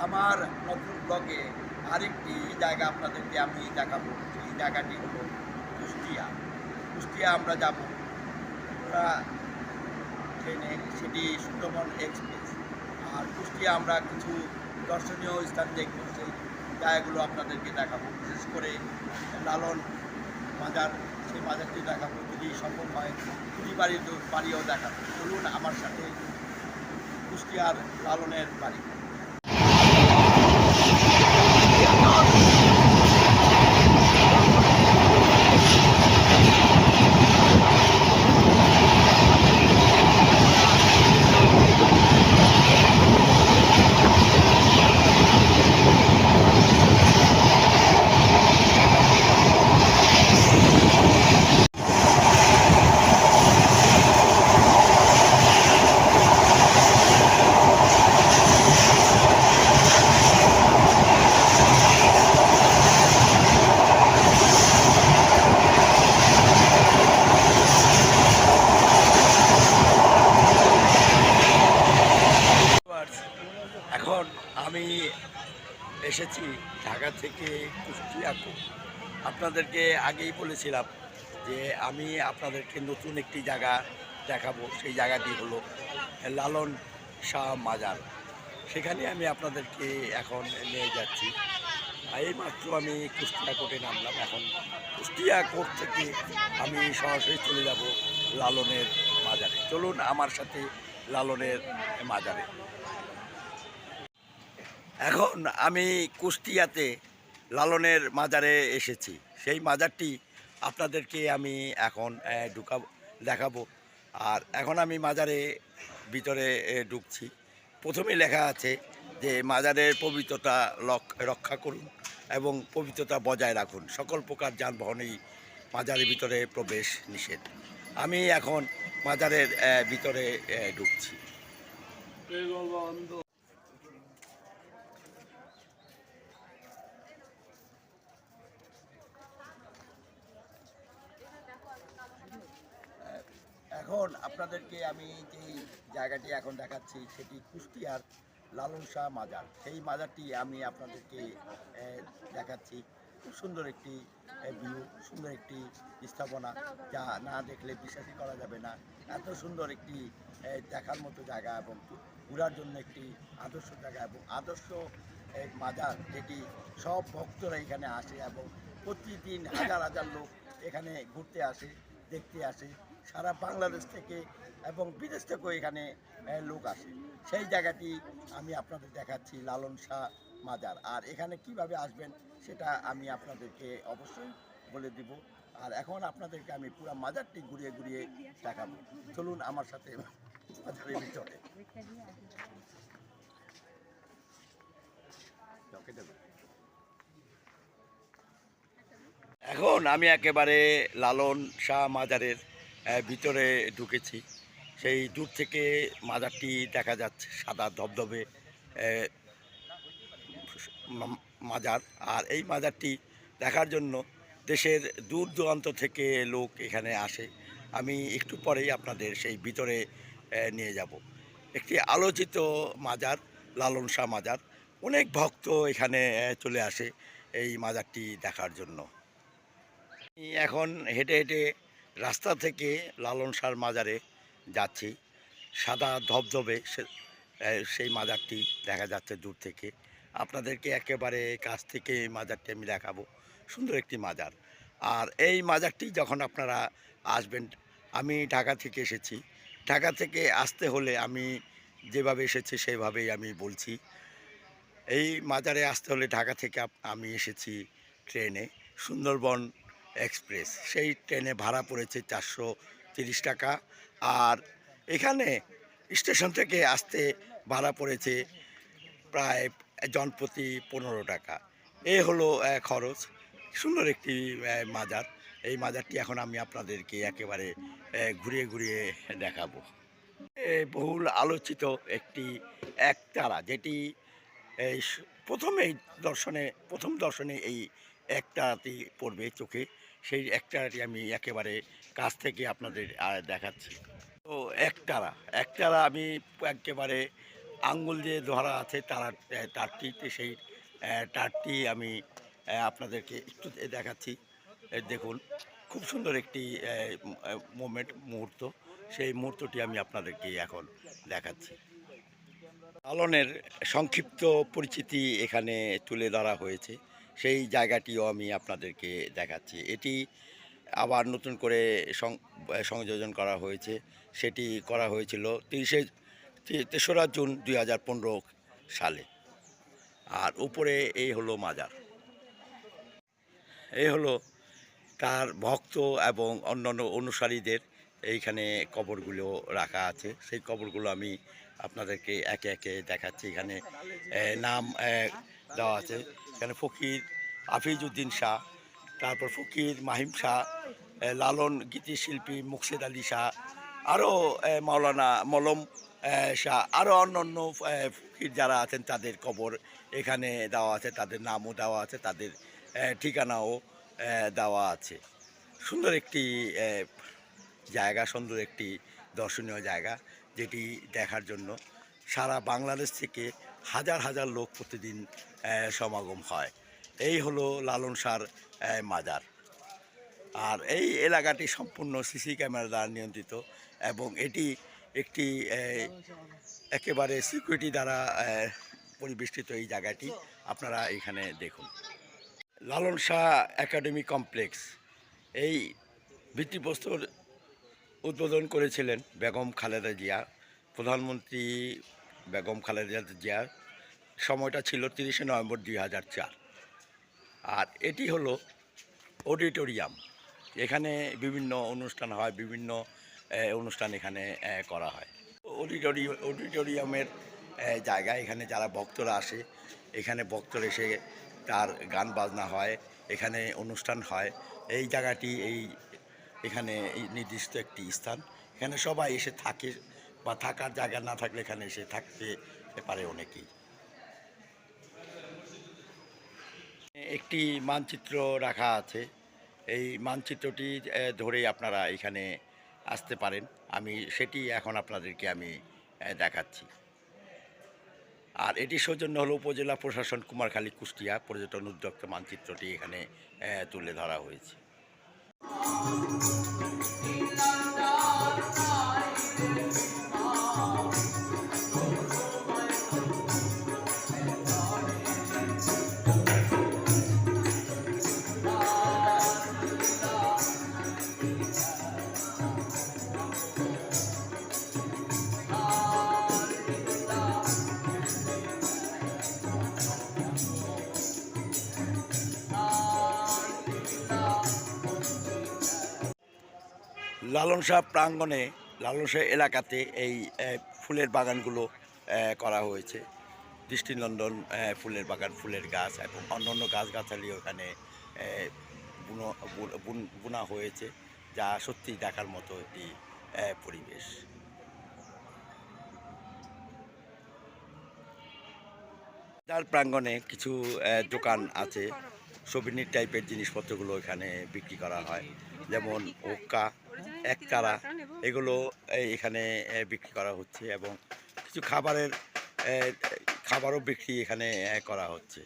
আমার নতুন ব্লগে আরেকটি জায়গা আপনাদেরকে আমি দেখাবো। এই জায়গাটি হলো কুষ্টিয়া। কুষ্টিয়া আমরা যাব ট্রেনে, সেটি সুন্দরবন এক্সপ্রেস। আর কুষ্টিয়া আমরা কিছু দর্শনীয় স্থান দেখব, সেই জায়গাগুলো আপনাদেরকে দেখাবো। বিশেষ করে লালন মাজার, সেই মাজারটি দেখাবো, যদি সম্ভব হয় কুড়ি বাড়িও দেখাবো। চলুন আমার সাথে কুষ্টিয়ার লালনের বাড়ি। এখন আমি এসেছি ঢাকা থেকে কুষ্টিয়া। আপনাদেরকে আগেই বলেছিলাম যে আমি আপনাদেরকে নতুন একটি জায়গা দেখাবো। সেই জায়গাটি হলো লালন শাহ মাজার। সেখানে আমি আপনাদেরকে এখন নিয়ে যাচ্ছি। এইমাত্র আমি কুষ্টিয়া কোর্টে নামলাম। এখন কুষ্টিয়া কোর্ট থেকে আমি সরাসরি চলে যাব লালনের মাজারে। চলুন আমার সাথে লালনের মাজারে। এখন আমি কুষ্টিয়াতে লালনের মাজারে এসেছি। সেই মাজারটি আপনাদেরকে আমি এখন দেখাবো। আর এখন আমি মাজারে ভিতরে ঢুকছি। প্রথমে লেখা আছে যে মাজারের পবিত্রতা রক্ষা করুন এবং পবিত্রতা বজায় রাখুন। সকল প্রকার যানবাহনেই মাজারের ভিতরে প্রবেশ নিষেধ। আমি এখন মাজারের ভিতরে ঢুকছি। এখন আপনাদেরকে আমি যেই জায়গাটি এখন দেখাচ্ছি সেটি কুষ্টিয়ার লালন শাহ মাজার। সেই মাজারটি আমি আপনাদেরকে দেখাচ্ছি। খুব সুন্দর একটি ভিউ, সুন্দর একটি স্থাপনা, যা না দেখলে বিশ্বাসই করা যাবে না। এত সুন্দর একটি দেখার মতো জায়গা এবং ঘোরার জন্য একটি আদর্শ জায়গা এবং আদর্শ মাজার, যেটি সব ভক্তরা এখানে আসে এবং প্রতিদিন হাজার হাজার লোক এখানে ঘুরতে আসে, দেখতে আসে। সারা বাংলাদেশ থেকে এবং বিদেশ থেকেও এখানে লোক আসে। সেই জায়গাটি আমি আপনাদের দেখাচ্ছি, লালন শাহ মাজার। আর এখানে কিভাবে আসবেন সেটা আমি আপনাদেরকে অবশ্যই বলে দিব। আর এখন আপনাদেরকে আমি পুরো মাজারটি ঘুরিয়ে ঘুরিয়ে দেখাবো। চলুন আমার সাথে মাজারের ভিতরে। এখন আমি একেবারে লালন শাহ মাজারের ভিতরে ঢুকেছি। সেই দূর থেকে মাজারটি দেখা যাচ্ছে, সাদা ধবধবে মাজার। আর এই মাজারটি দেখার জন্য দেশের দূর দূরান্ত থেকে লোক এখানে আসে। আমি একটু পরেই আপনাদের সেই ভিতরে নিয়ে যাব। একটি আলোচিত মাজার, লালন শাহ মাজার। অনেক ভক্ত এখানে চলে আসে এই মাজারটি দেখার জন্য। এখন হেঁটে হেঁটে রাস্তা থেকে লালন শাহ মাজারে যাচ্ছি। সাদা ধবধবে সেই মাজারটি দেখা যাচ্ছে দূর থেকে। আপনাদেরকে একেবারে কাছ থেকে এই মাজারটি আমি দেখাবো। সুন্দর একটি মাজার। আর এই মাজারটি যখন আপনারা আসবেন, আমি ঢাকা থেকে এসেছি। ঢাকা থেকে আসতে হলে আমি যেভাবে এসেছি সেভাবেই আমি বলছি। এই মাজারে আসতে হলে ঢাকা থেকে আমি এসেছি ট্রেনে, সুন্দরবন এক্সপ্রেস। সেই ট্রেনে ভাড়া পড়েছে 430 টাকা। আর এখানে স্টেশন থেকে আসতে ভাড়া পড়েছে প্রায় জনপ্রতি 15 টাকা। এ হলো খরচ। সুন্দর একটি মাজার। এই মাজারটি এখন আমি আপনাদেরকে একেবারে ঘুরিয়ে ঘুরিয়ে দেখাবো। বহুল আলোচিত একটি একতারা, যেটি এই প্রথম দর্শনে এই একতারাটি পড়বে চোখে। সেই একতারাটি আমি একেবারে কাছ থেকে আপনাদের দেখাচ্ছি। তো একতারা আমি একেবারে আঙ্গুল দিয়ে ধরা আছে তারটিতে সেই তারটি আমি আপনাদেরকে একটু দেখাচ্ছি। দেখুন, খুব সুন্দর একটি মুহূর্ত। সেই মুহূর্তটি আমি আপনাদেরকে এখন দেখাচ্ছি। লালনের সংক্ষিপ্ত পরিচিতি এখানে তুলে ধরা হয়েছে। সেই জায়গাটিও আমি আপনাদেরকে দেখাচ্ছি। এটি আবার নতুন করে সংযোজন করা হয়েছে। সেটি করা হয়েছিল ৩রা জুন ২০১৫ সালে। আর উপরে এই হলো মাজার। এই হলো তার ভক্ত এবং অন্যান্য অনুসারীদের এইখানে কবরগুলো রাখা আছে। সেই কবরগুলো আমি আপনাদেরকে একে একে দেখাচ্ছি। এখানে নাম দেওয়া আছে। এখানে ফকির হাফিজউদ্দিন শাহ, তারপর ফকির মাহিম শাহ, লালন গীতিশিল্পী মুকসেদ আলী শাহ, আরও মাওলানা মলম শাহ, আরও অন্যান্য ফকির যারা আছেন তাদের কবর এখানে দেওয়া আছে, তাদের নামও দেওয়া আছে, তাদের ঠিকানাও দেওয়া আছে। সুন্দর একটি জায়গা, সুন্দর একটি দর্শনীয় জায়গা, যেটি দেখার জন্য সারা বাংলাদেশ থেকে হাজার হাজার লোক প্রতিদিন সমাগম হয়। এই হলো লালন শাহর মাজার। আর এই এলাকাটি সম্পূর্ণ সিসি ক্যামেরা দ্বারা নিয়ন্ত্রিত এবং এটি একটি একেবারে সিকিউরিটি দ্বারা পরিবেষ্টিত। এই জায়গাটি আপনারা এখানে দেখুন। লালন শাহ একাডেমি কমপ্লেক্স, এই ভিত্তিপ্রস্তর উদ্বোধন করেছিলেন বেগম খালেদা জিয়া, প্রধানমন্ত্রী বেগম খালেদা জিয়া। সময়টা ছিল ৩০শে নভেম্বর ২০০৪। আর এটি হলো অডিটোরিয়াম। এখানে বিভিন্ন অনুষ্ঠান হয়, বিভিন্ন অনুষ্ঠান এখানে করা হয়। অডিটোরিয়ামের জায়গা। এখানে যারা ভক্তরা আসে, এখানে ভক্তরা এসে তার গান বাজনা হয়, এখানে অনুষ্ঠান হয়। এই জায়গাটি এখানে নির্দিষ্ট একটি স্থান। এখানে সবাই এসে থাকে, বা থাকার জায়গা না থাকলে এখানে এসে থাকতে পারে অনেকেই। একটি মানচিত্র রাখা আছে। এই মানচিত্রটি ধরেই আপনারা এখানে আসতে পারেন। আমি সেটি এখন আপনাদেরকে আমি দেখাচ্ছি। আর এটি সৌজন্য হলো উপজেলা প্রশাসন, কুমারখালী, কুষ্টিয়া পর্যটন উদ্যোক্তা। মানচিত্রটি এখানে তুলে ধরা হয়েছে। লালন শাহ প্রাঙ্গণে, লালন শাহ এলাকাতে এই ফুলের বাগানগুলো করা হয়েছে। দৃষ্টিনন্দন ফুলের বাগান, ফুলের গাছ এবং অন্যান্য গাছগাছালি ওখানে বোনা হয়েছে, যা সত্যি দেখার মতো একটি পরিবেশ। তার প্রাঙ্গণে কিছু দোকান আছে, সোভিনির টাইপের জিনিসপত্রগুলো এখানে বিক্রি করা হয়, যেমন ওকা, একতারা, এগুলো এখানে বিক্রি করা হচ্ছে এবং কিছু খাবারও বিক্রি এখানে করা হচ্ছে।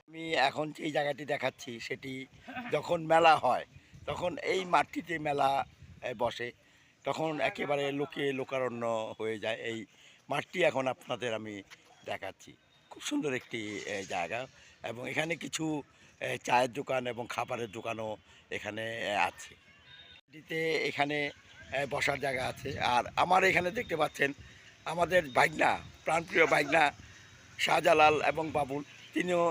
আমি এখন যে জায়গাটি দেখাচ্ছি সেটি যখন মেলা হয় তখন এই মাঠটিতে মেলা বসে, তখন একেবারে লোকারণ্য হয়ে যায়। এই মাঠটি এখন আপনাদের আমি দেখাচ্ছি। খুব সুন্দর একটি জায়গা এবং এখানে কিছু চায়ের দোকান এবং খাবারের দোকানও এখানে আছে। এখানে বসার জায়গা আছে। আর আমার এখানে দেখতে পাচ্ছেন আমাদের ভাইগনা, প্রাণপ্রিয় ভাইগনা শাহজালাল এবং বাবুল, তিনিও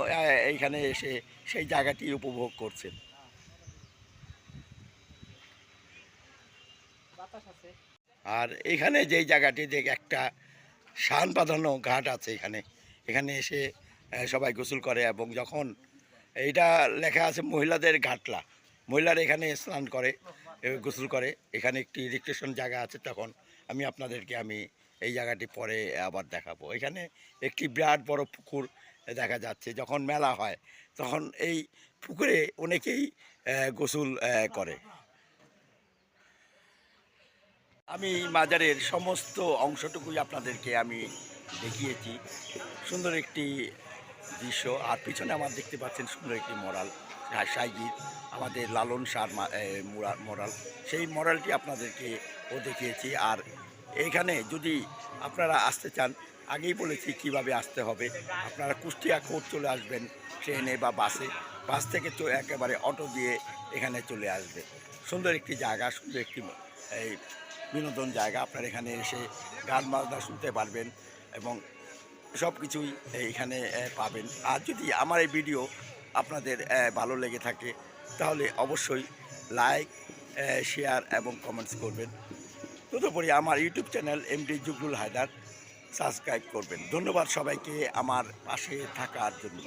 এইখানে এসে সেই জায়গাটি উপভোগ করছেন। আর এখানে যেই জায়গাটি একটা শান বাঁধানো ঘাট আছে, এখানে এসে সবাই গোসল করে এবং যখন এইটা লেখা আছে মহিলাদের ঘাটলা, মহিলারা এখানে স্নান করে, গোসল করে। এখানে একটি রিক্রিয়েশন জায়গা আছে। তখন আপনাদেরকে এই জায়গাটি পরে আবার দেখাবো। এখানে একটি বিরাট বড় পুকুর দেখা যাচ্ছে। যখন মেলা হয় তখন এই পুকুরে অনেকেই গোসল করে। আমি মাজারের সমস্ত অংশটুকুই আপনাদেরকে আমি দেখিয়েছি। সুন্দর একটি দৃশ্য। আর পিছনে আমার দেখতে পাচ্ছেন সুন্দর একটি মরাল, সাইজির আমাদের লালন সার মরাল। সেই মরালটি আপনাদেরকেও দেখিয়েছি। আর এইখানে যদি আপনারা আসতে চান, আগেই বলেছি কিভাবে আসতে হবে। আপনারা কুষ্টিয়া কোর্ট চলে আসবেন ট্রেনে বা বাসে। বাস থেকে তো একেবারে অটো দিয়ে এখানে চলে আসবে। সুন্দর একটি জায়গা, সুন্দর একটি এই বিনোদন জায়গা। আপনারা এখানে এসে গান বাজনা শুনতে পারবেন এবং সব কিছুই এইখানে পাবেন। আর যদি আমার এই ভিডিও আপনাদের ভালো লেগে থাকে তাহলে অবশ্যই লাইক, শেয়ার এবং কমেন্টস করবেন। তদুপরি আমার YouTube channel MD Zaglul Haider subscribe করবেন। ধন্যবাদ সবাইকে আমার পাশে থাকার জন্য।